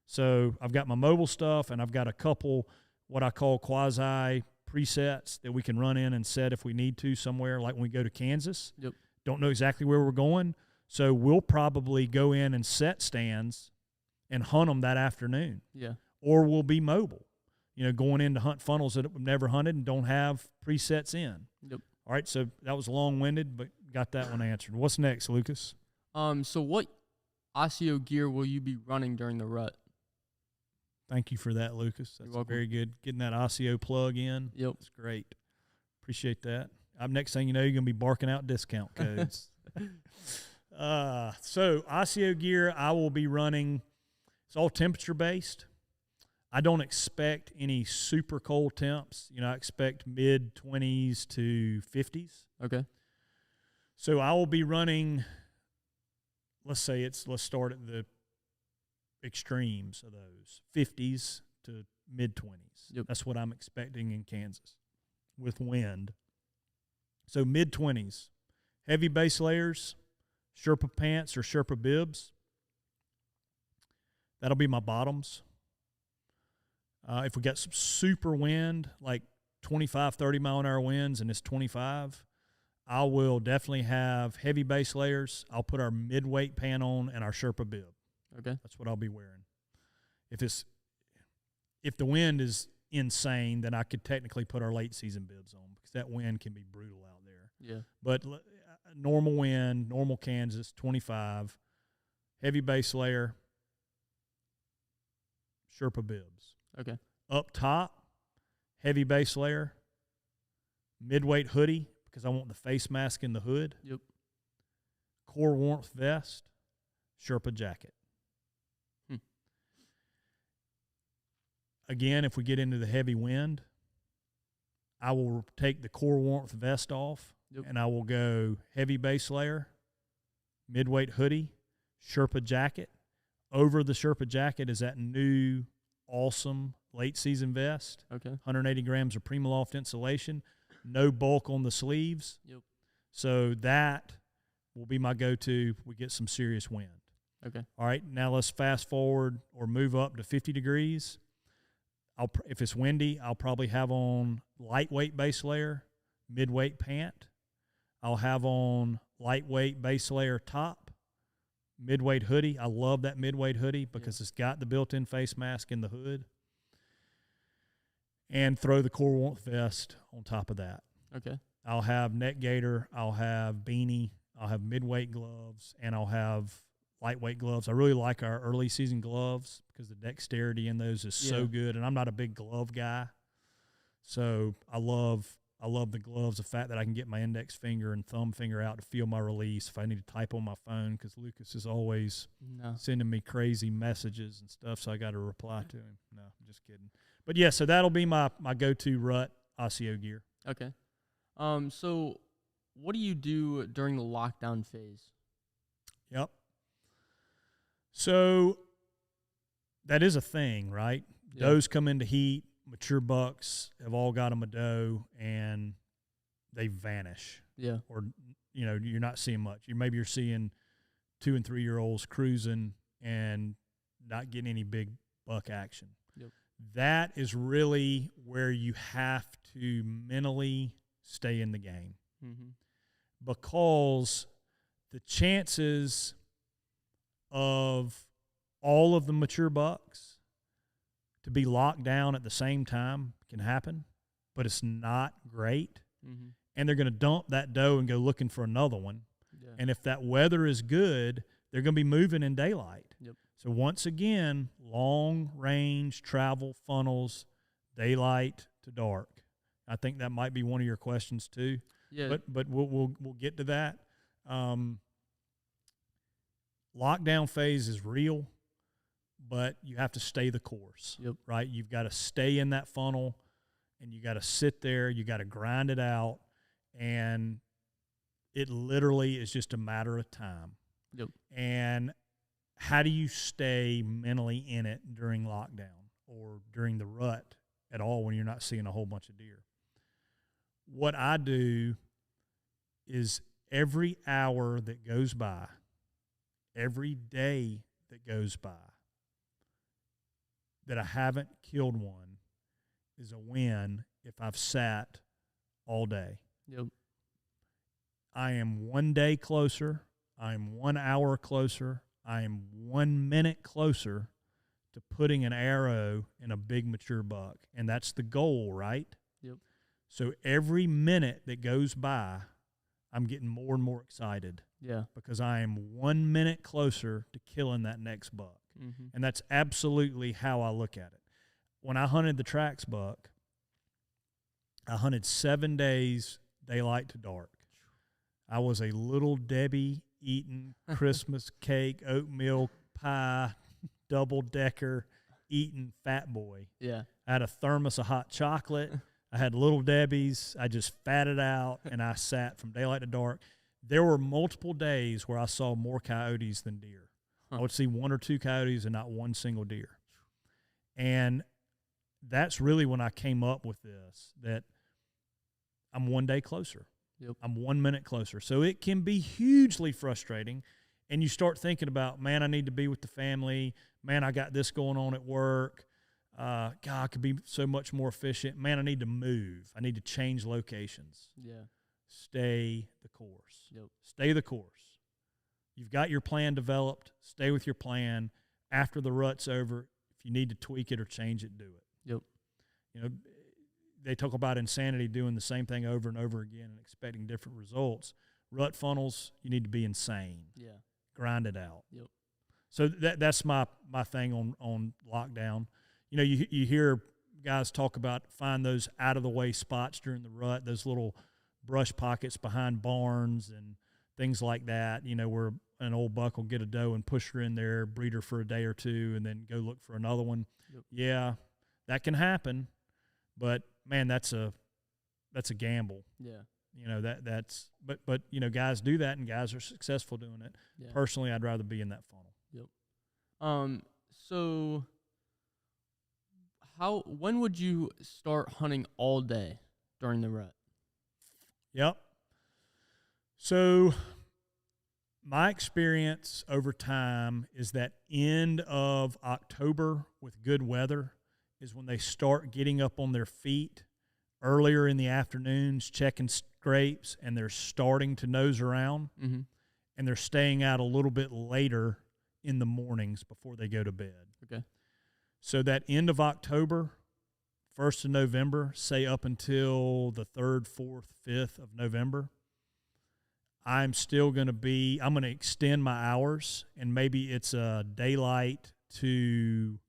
Speaker 2: So I've got my mobile stuff, and I've got a couple what I call quasi presets that we can run in and set if we need to somewhere, like when we go to Kansas.
Speaker 3: Yep.
Speaker 2: Don't know exactly where we're going, so we'll probably go in and set stands and hunt them that afternoon.
Speaker 3: Yeah.
Speaker 2: Or we'll be mobile, going in to hunt funnels that we've never hunted and don't have presets in.
Speaker 3: Yep.
Speaker 2: All right, so that was long-winded, but got that one answered. What's next, Lucas?
Speaker 3: So what Osseo gear will you be running during the rut?
Speaker 2: Thank you for that, Lucas. That's very good. Getting that Osseo plug in.
Speaker 3: Yep.
Speaker 2: That's great. Appreciate that. Next thing you know, you're going to be barking out discount codes. So Osseo gear, I will be running. It's all temperature-based. I don't expect any super cold temps. I expect mid-20s to 50s.
Speaker 3: Okay.
Speaker 2: So I will be running, let's start at the extremes of those, 50s to mid-20s.
Speaker 3: Yep.
Speaker 2: That's what I'm expecting in Kansas with wind. So mid-20s, heavy base layers, Sherpa pants or Sherpa bibs. That'll be my bottoms. If we got some super wind, like 25, 30 mile an hour winds, and it's 25, I will definitely have heavy base layers. I'll put our mid-weight pant on and our Sherpa bib.
Speaker 3: Okay.
Speaker 2: That's what I'll be wearing. If the wind is insane, then I could technically put our late season bibs on because that wind can be brutal out there.
Speaker 3: Yeah.
Speaker 2: But normal wind, normal Kansas, 25, heavy base layer, Sherpa bibs.
Speaker 3: Okay.
Speaker 2: Up top, heavy base layer, mid-weight hoodie because I want the face mask in the hood.
Speaker 3: Yep.
Speaker 2: Core warmth vest, Sherpa jacket. Again, if we get into the heavy wind, I will take the core warmth vest off, and I will go heavy base layer, mid-weight hoodie, Sherpa jacket. Over the Sherpa jacket is that new, awesome late-season vest.
Speaker 3: Okay.
Speaker 2: 180 grams of Primaloft insulation, no bulk on the sleeves.
Speaker 3: Yep.
Speaker 2: So that will be my go-to if we get some serious wind.
Speaker 3: Okay.
Speaker 2: All right, now let's fast forward or move up to 50 degrees. If it's windy, I'll probably have on lightweight base layer, midweight pant. I'll have on lightweight base layer top, midweight hoodie. I love that midweight hoodie because it's got the built-in face mask in the hood. And throw the core warmth vest on top of that.
Speaker 3: Okay.
Speaker 2: I'll have neck gaiter. I'll have beanie. I'll have midweight gloves, and I'll have lightweight gloves. I really like our early season gloves because the dexterity in those is so good, and I'm not a big glove guy. So I love the gloves, the fact that I can get my index finger and thumb finger out to feel my release if I need to type on my phone, because Lucas is always sending me crazy messages and stuff, so I got to reply to him. No, I'm just kidding. But, yeah, so that'll be my go-to rut Osseo gear.
Speaker 3: Okay. So what do you do during the lockdown phase?
Speaker 2: Yep. So that is a thing, right? Yep. Does come into heat. Mature bucks have all got them a doe, and they vanish. Yeah. Or, you're not seeing much. Maybe you're seeing 2- and 3-year-olds cruising and not getting any big buck action. Yep. That is really where you have to mentally stay in the game. Mm-hmm. Because the chances of all of the mature bucks to be locked down at the same time can happen, but it's not great. Mm-hmm. And they're going to dump that doe and go looking for another one. Yeah. And if that weather is good, they're going to be moving in daylight. Yep. So once again, long-range travel funnels, daylight to dark. I think that might be one of your questions too. Yeah. But we'll get to that. Lockdown phase is real, but you have to stay the course. Yep. Right? You've got to stay in that funnel, and you got to sit there. You got to grind it out, and it literally is just a matter of time. Yep. And how do you stay mentally in it during lockdown or during the rut at all when you're not seeing a whole bunch of deer? What I do is every hour that goes by, every day that goes by, that I haven't killed one is a win if I've sat all day. Yep. I am 1 day closer. I am 1 hour closer. I am 1 minute closer to putting an arrow in a big mature buck. And that's the goal, right? Yep. So every minute that goes by, I'm getting more and more excited. Yeah. Because I am 1 minute closer to killing that next buck. Mm-hmm. And that's absolutely how I look at it. When I hunted the tracks buck, I hunted 7 days, daylight to dark. I was a little Debbie eating Christmas cake, oatmeal pie, double-decker eating fat boy. Yeah. I had a thermos of hot chocolate. I had Little Debbie's. I just fatted out, and I sat from daylight to dark. There were multiple days where I saw more coyotes than deer. I would see 1 or 2 coyotes and not one single deer. And that's really when I came up with this, that I'm 1 day closer. Yep. I'm 1 minute closer. So it can be hugely frustrating. And you start thinking about, man, I need to be with the family. Man, I got this going on at work. God, I could be so much more efficient. Man, I need to move. I need to change locations. Yeah. Stay the course. Yep. Stay the course. You've got your plan developed. Stay with your plan. After the rut's over, if you need to tweak it or change it, do it. Yep. They talk about insanity, doing the same thing over and over again and expecting different results. Rut funnels, you need to be insane. Yeah. Grind it out. Yep. So that's my thing on lockdown. You hear guys talk about find those out-of-the-way spots during the rut, those little brush pockets behind barns and things like that, where an old buck will get a doe and push her in there, breed her for a day or two, and then go look for another one. Yep. Yeah, that can happen, but man, that's a gamble. Yeah, that's but guys do that, and guys are successful doing it. Yeah. Personally, I'd rather be in that funnel.
Speaker 3: Yep. So when would you start hunting all day during the rut?
Speaker 2: Yep. So my experience over time is that end of October with good weather is when they start getting up on their feet earlier in the afternoons, checking scrapes, and they're starting to nose around, and they're staying out a little bit later in the mornings before they go to bed.
Speaker 3: Okay.
Speaker 2: So that end of October, 1st of November, say up until the 3rd, 4th, 5th of November, I'm going to extend my hours, and maybe it's a daylight to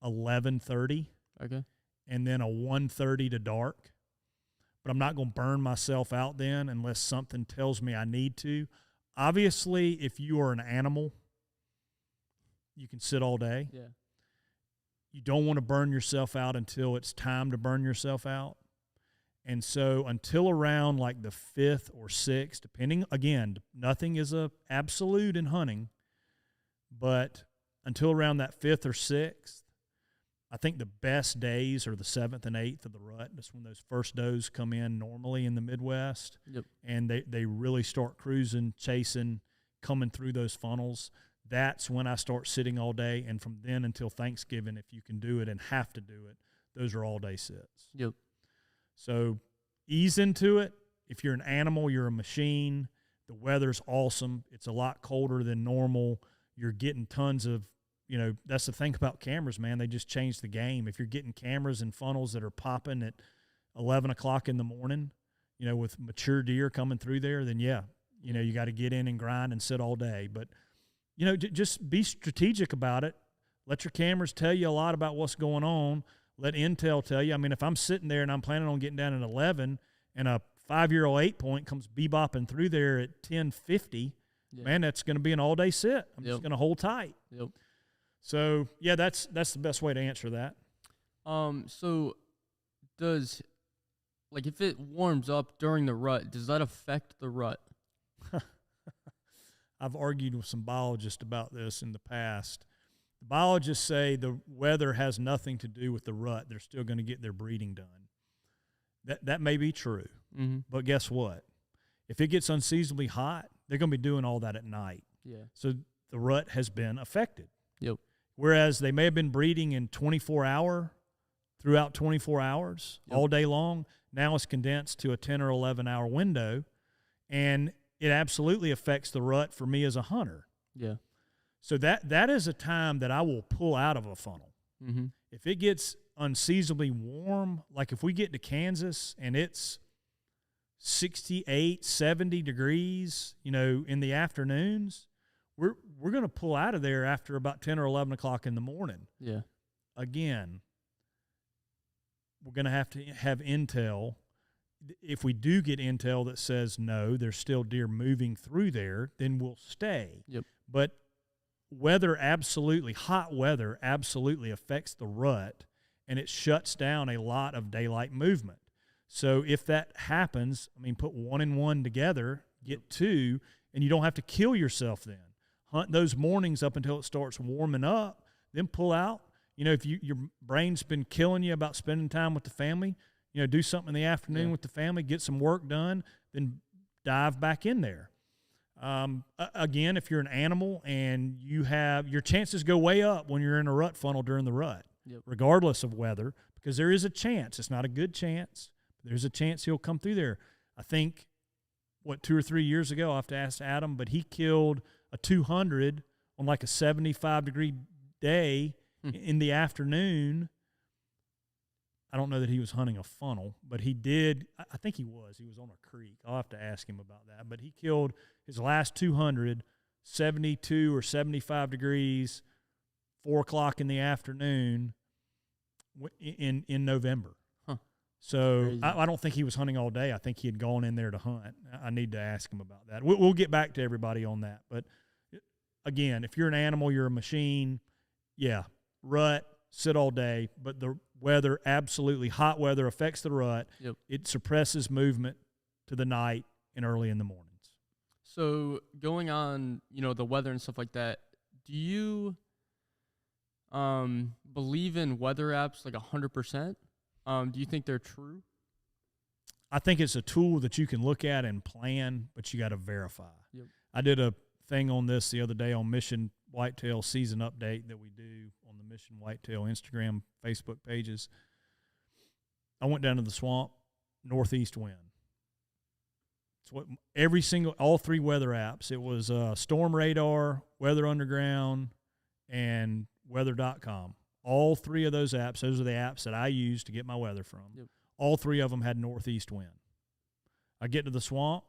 Speaker 2: 11:30.
Speaker 3: Okay.
Speaker 2: And then a 1:30 to dark. But I'm not going to burn myself out then unless something tells me I need to. Obviously, if you are an animal, you can sit all day.
Speaker 3: Yeah.
Speaker 2: You don't want to burn yourself out until it's time to burn yourself out. And so until around like the 5th or 6th, depending, again, nothing is a absolute in hunting, but until around that 5th or 6th, I think the best days are the 7th and 8th of the rut. That's when those first does come in normally in the Midwest.
Speaker 3: Yep.
Speaker 2: And they really start cruising, chasing, coming through those funnels. That's when I start sitting all day. And from then until Thanksgiving, if you can do it and have to do it, those are all day sits.
Speaker 3: Yep.
Speaker 2: So ease into it. If you're an animal, you're a machine. The weather's awesome. It's a lot colder than normal. You're getting tons of, that's the thing about cameras, man. They just changed the game. If you're getting cameras and funnels that are popping at 11 o'clock in the morning, with mature deer coming through there, then yeah, you got to get in and grind and sit all day. But, just be strategic about it. Let your cameras tell you a lot about what's going on. Let Intel tell you. I mean, if I'm sitting there and I'm planning on getting down at 11 and a 5-year-old 8-point comes bebopping through there at 10:50, man, that's going to be an all-day sit. I'm just going to hold tight.
Speaker 3: Yep.
Speaker 2: So, yeah, that's the best way to answer that.
Speaker 3: So does, if it warms up during the rut, does that affect the rut?
Speaker 2: I've argued with some biologists about this in the past. The biologists say the weather has nothing to do with the rut. They're still going to get their breeding done. That may be true, but guess what? If it gets unseasonably hot, they're going to be doing all that at night.
Speaker 3: Yeah.
Speaker 2: So the rut has been affected.
Speaker 3: Yep.
Speaker 2: Whereas they may have been breeding in throughout 24 hours, all day long. Now it's condensed to a 10 or 11-hour window, and it absolutely affects the rut for me as a hunter.
Speaker 3: Yeah.
Speaker 2: So that is a time that I will pull out of a funnel. If it gets unseasonably warm, like if we get to Kansas and it's 68, 70 degrees, in the afternoons, we're going to pull out of there after about 10 or 11 o'clock in the morning.
Speaker 3: Yeah.
Speaker 2: Again, we're going to have intel. If we do get intel that says no, there's still deer moving through there, then we'll stay.
Speaker 3: Yep.
Speaker 2: But hot weather absolutely affects the rut, and it shuts down a lot of daylight movement. So if that happens, put 1 and 1 together, get 2, and you don't have to kill yourself then. Hunt those mornings up until it starts warming up, then pull out. If your brain's been killing you about spending time with the family, do something in the afternoon with the family, get some work done, then dive back in there. Again, if you're an animal and your chances go way up when you're in a rut funnel during the rut, regardless of weather, because there is a chance. It's not a good chance, but there's a chance he'll come through there. I think, 2 or 3 years ago, I'll have to ask Adam, but he killed a 200 on like a 75-degree day in the afternoon. I don't know that he was hunting a funnel, but he did. I think he was. He was on a creek. I'll have to ask him about that. But he killed his last 200, 72 or 75 degrees, 4 o'clock in the afternoon in November.
Speaker 3: Huh.
Speaker 2: So I don't think he was hunting all day. I think he had gone in there to hunt. I need to ask him about that. We'll get back to everybody on that. But, again, if you're an animal, you're a machine, rut, sit all day, but the weather, absolutely hot weather affects the rut.
Speaker 3: Yep.
Speaker 2: It suppresses movement to the night and early in the mornings.
Speaker 3: So going on, the weather and stuff like that, do you believe in weather apps 100%? Do you think they're true?
Speaker 2: I think it's a tool that you can look at and plan, but you got to verify. Yep. I did a thing on this the other day on Mission Whitetail season update that we do on the Mission Whitetail Instagram, Facebook pages. I went down to the swamp, northeast wind. It's what all 3 weather apps. It was Storm Radar, Weather Underground, and Weather.com. All 3 of those apps, those are the apps that I use to get my weather from.
Speaker 3: Yep.
Speaker 2: All 3 of them had northeast wind. I get to the swamp.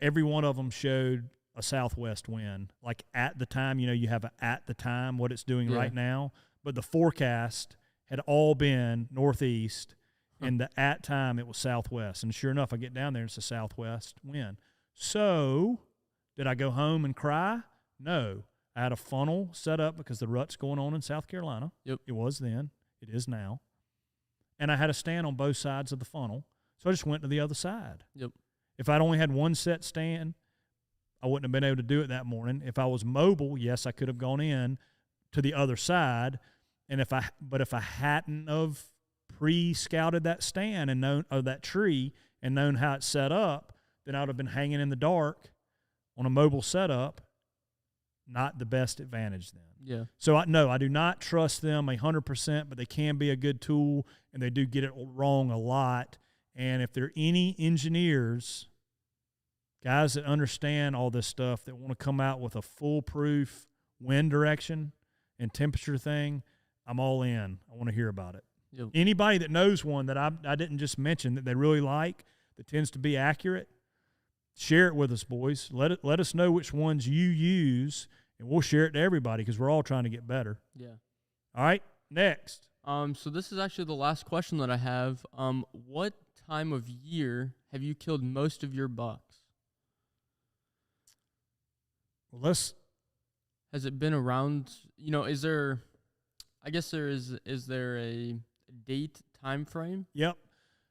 Speaker 2: Every one of them showed a southwest wind. Like at the time, you have at the time what it's doing right now. But the forecast had all been northeast, and at time it was southwest. And sure enough, I get down there and it's a southwest wind. So did I go home and cry? No. I had a funnel set up because the rut's going on in South Carolina.
Speaker 3: Yep.
Speaker 2: It was then. It is now. And I had a stand on both sides of the funnel. So I just went to the other side.
Speaker 3: Yep. If
Speaker 2: I'd only had one set stand, I wouldn't have been able to do it that morning. If I was mobile, yes, I could have gone in to the other side. And if I hadn't of pre-scouted that stand and known of that tree and known how it's set up, then I would have been hanging in the dark on a mobile setup. Not the best advantage then.
Speaker 3: Yeah.
Speaker 2: So I do not trust them 100%, but they can be a good tool, and they do get it wrong a lot. And if there are any engineers, guys that understand all this stuff, that want to come out with a foolproof wind direction and temperature thing, I'm all in. I want to hear about it.
Speaker 3: Yep.
Speaker 2: Anybody that knows one that I didn't just mention that they really like, that tends to be accurate, share it with us, boys. Let us know which ones you use, and we'll share it to everybody because we're all trying to get better.
Speaker 3: Yeah.
Speaker 2: All right, next.
Speaker 3: So this is actually the last question that I have. What time of year have you killed most of your bucks?
Speaker 2: Well,
Speaker 3: has it been around? Is there? I guess there is. Is there a date time frame?
Speaker 2: Yep.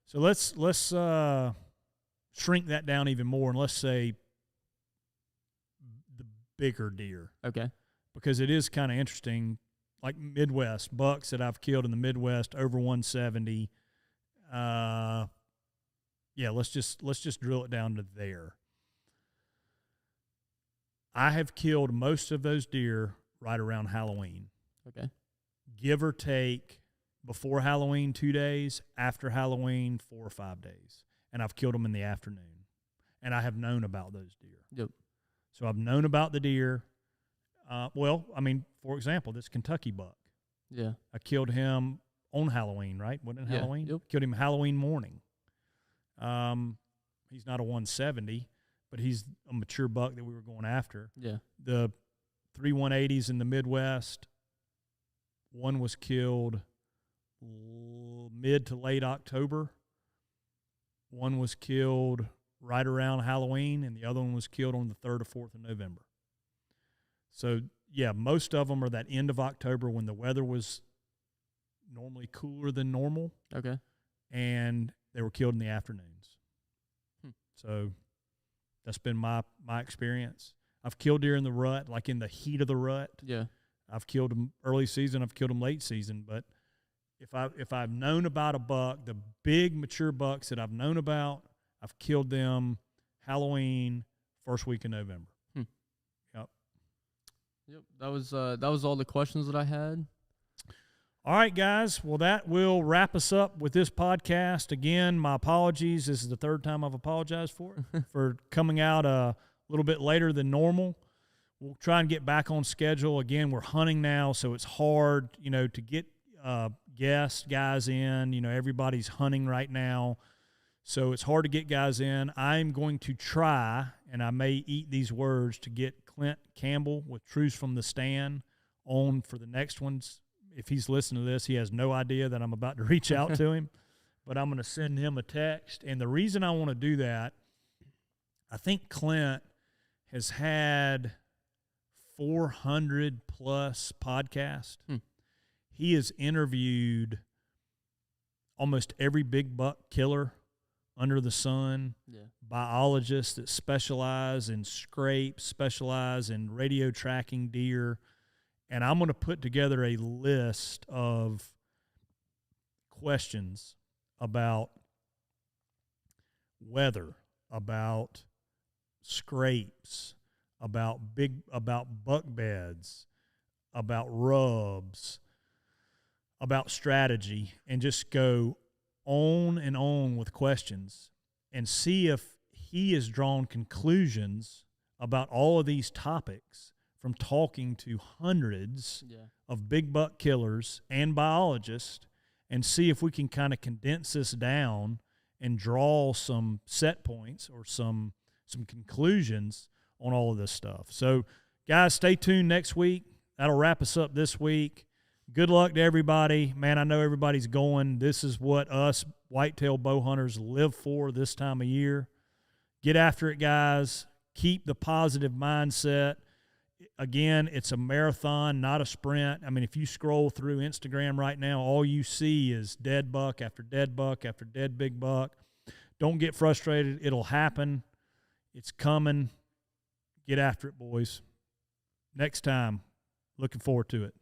Speaker 2: So let's shrink that down even more, and let's say the bigger deer.
Speaker 3: Okay.
Speaker 2: Because it is kind of interesting, like Midwest bucks that I've killed in the Midwest over 170. Let's just drill it down to there. I have killed most of those deer right around Halloween.
Speaker 3: Okay.
Speaker 2: Give or take, before Halloween 2 days, after Halloween 4 or 5 days. And I've killed them in the afternoon. And I have known about those deer.
Speaker 3: Yep.
Speaker 2: So I've known about the deer. For example, this Kentucky buck.
Speaker 3: Yeah.
Speaker 2: I killed him on Halloween, right? Wasn't it Halloween?
Speaker 3: Yep.
Speaker 2: Killed him Halloween morning. He's not a 170, but he's a mature buck that we were going after.
Speaker 3: Yeah.
Speaker 2: The 3 180s in the Midwest, one was killed mid to late October. One was killed right around Halloween, and the other one was killed on the 3rd or 4th of November. So, yeah, most of them are that end of October when the weather was normally cooler than normal.
Speaker 3: Okay.
Speaker 2: And they were killed in the afternoons. So that's been my experience. I've killed deer in the rut, like in the heat of the rut.
Speaker 3: Yeah.
Speaker 2: I've killed them early season. I've killed them late season. But if I've known about a buck, the big mature bucks that I've known about, I've killed them Halloween, first week in November. Yep.
Speaker 3: Yep. That was all the questions that I had.
Speaker 2: All right, guys. Well, that will wrap us up with this podcast. Again, my apologies. This is the 3rd time I've apologized for it, for coming out a little bit later than normal. We'll try and get back on schedule. Again, we're hunting now, so it's hard, to get guys in. Everybody's hunting right now, so it's hard to get guys in. I'm going to try, and I may eat these words, to get Clint Campbell with Truths from the Stand on for the next ones. If he's listening to this, he has no idea that I'm about to reach out to him, but I'm going to send him a text. And the reason I want to do that, I think Clint has had 400 plus podcasts. He has interviewed almost every big buck killer under the sun, biologists that specialize in scrapes, specialize in radio tracking deer. And I'm going to put together a list of questions about weather, about scrapes, about buck beds, about rubs, about strategy, and just go on and on with questions and see if he has drawn conclusions about all of these topics from talking to hundreds of big buck killers and biologists, and see if we can kind of condense this down and draw some set points or some conclusions on all of this stuff. So, guys, stay tuned next week. That'll wrap us up this week. Good luck to everybody. Man, I know everybody's going. This is what us whitetail bow hunters live for this time of year. Get after it, guys. Keep the positive mindset. Again, it's a marathon, not a sprint. I mean, if you scroll through Instagram right now, all you see is dead buck after dead buck after dead big buck. Don't get frustrated. It'll happen. It's coming. Get after it, boys. Next time. Looking forward to it.